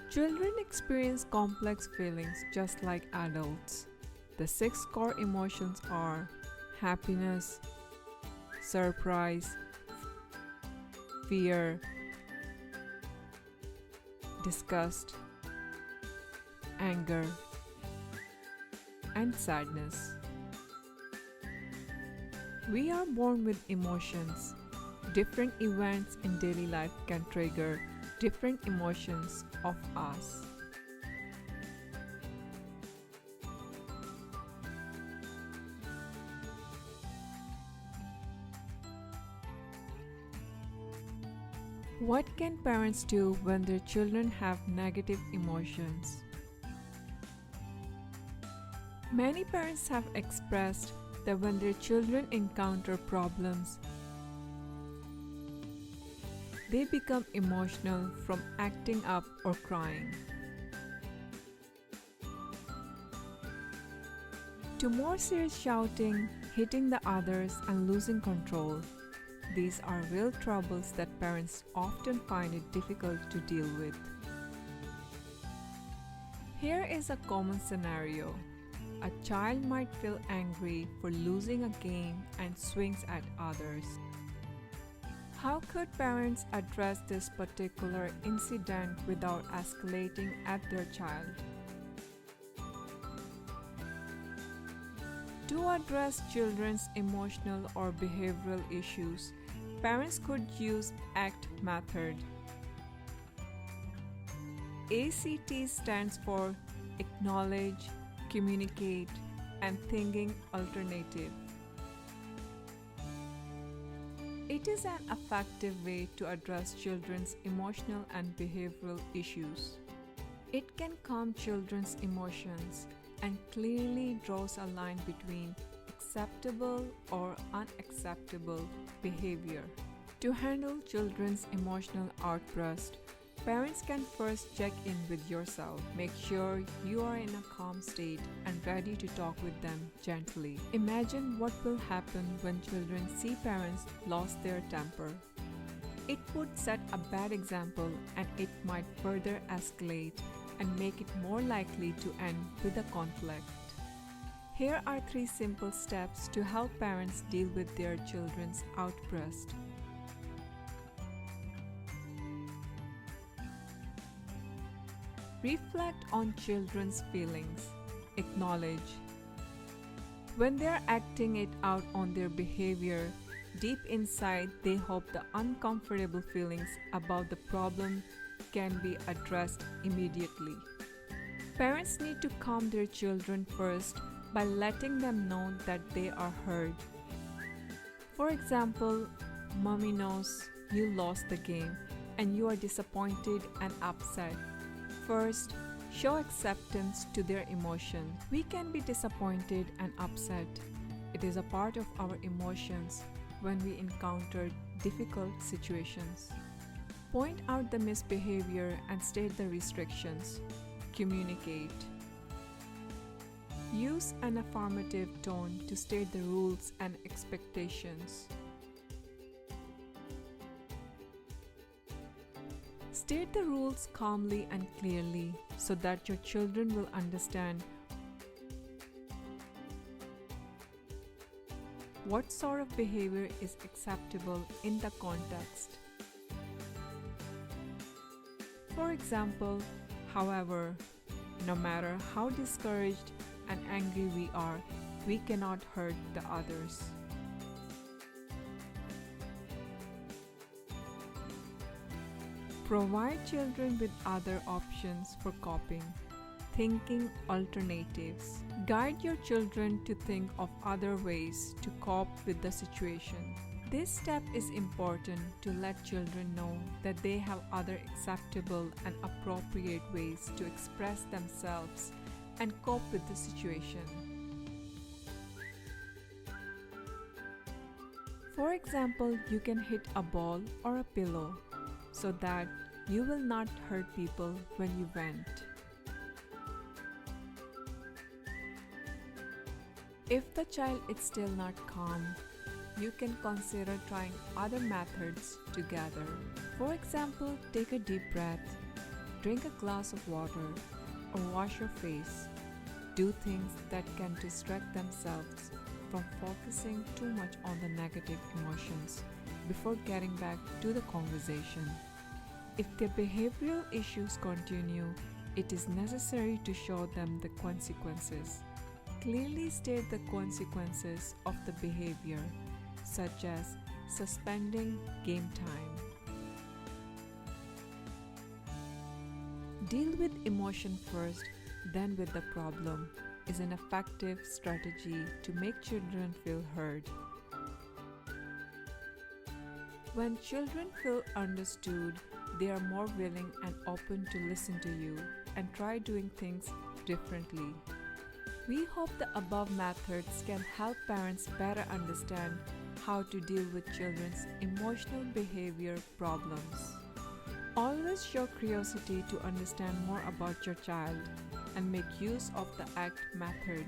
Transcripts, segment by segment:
Children experience complex feelings just like adults. The 6 core emotions are happiness, surprise, fear, disgust, anger, and sadness. We are born with emotions. Different events in daily life can trigger different emotions of us. What can parents do when their children have negative emotions? Many parents have expressed that when their children encounter problems, they become emotional from acting up or crying. To more serious shouting, hitting the others, and losing control. These are real troubles that parents often find it difficult to deal with. Here is a common scenario. A child might feel angry for losing a game and swings at others. How could parents address this particular incident without escalating at their child? To address children's emotional or behavioral issues, parents could use ACT method. ACT stands for Acknowledge, Communicate, and Thinking Alternative. It is an effective way to address children's emotional and behavioral issues. It can calm children's emotions and clearly draws a line between acceptable or unacceptable behavior. To handle children's emotional outburst, parents can first check in with yourself. Make sure you are in a calm state and ready to talk with them gently. Imagine what will happen when children see parents lose their temper. It would set a bad example and it might further escalate and make it more likely to end with a conflict. Here are 3 simple steps to help parents deal with their children's outburst. Reflect on children's feelings. Acknowledge. When they are acting it out on their behavior, deep inside they hope the uncomfortable feelings about the problem can be addressed immediately. Parents need to calm their children first by letting them know that they are heard. For example, Mommy knows you lost the game and you are disappointed and upset. First, show acceptance to their emotion. We can be disappointed and upset. It is a part of our emotions when we encounter difficult situations. Point out the misbehavior and state the restrictions. Communicate. Use an affirmative tone to state the rules and expectations. State the rules calmly and clearly so that your children will understand what sort of behavior is acceptable in the context. For example, however, no matter how discouraged and angry we are, we cannot hurt the others. Provide children with other options for coping. Thinking alternatives. Guide your children to think of other ways to cope with the situation. This step is important to let children know that they have other acceptable and appropriate ways to express themselves and cope with the situation. For example, you can hit a ball or a pillow so that you will not hurt people when you vent. If the child is still not calm, you can consider trying other methods together. For example, take a deep breath, Drink a glass of water or wash your face. Do things that can distract themselves from focusing too much on the negative emotions before getting back to the conversation. If their behavioral issues continue, it is necessary to show them the consequences. Clearly state the consequences of the behavior, such as suspending game time. Deal with emotion first, then with the problem is an effective strategy to make children feel heard. When children feel understood, they are more willing and open to listen to you and try doing things differently. We hope the above methods can help parents better understand how to deal with children's emotional behavior problems. Always show curiosity to understand more about your child and make use of the ACT method.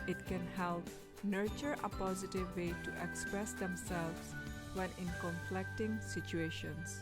It can help nurture a positive way to express themselves when in conflicting situations.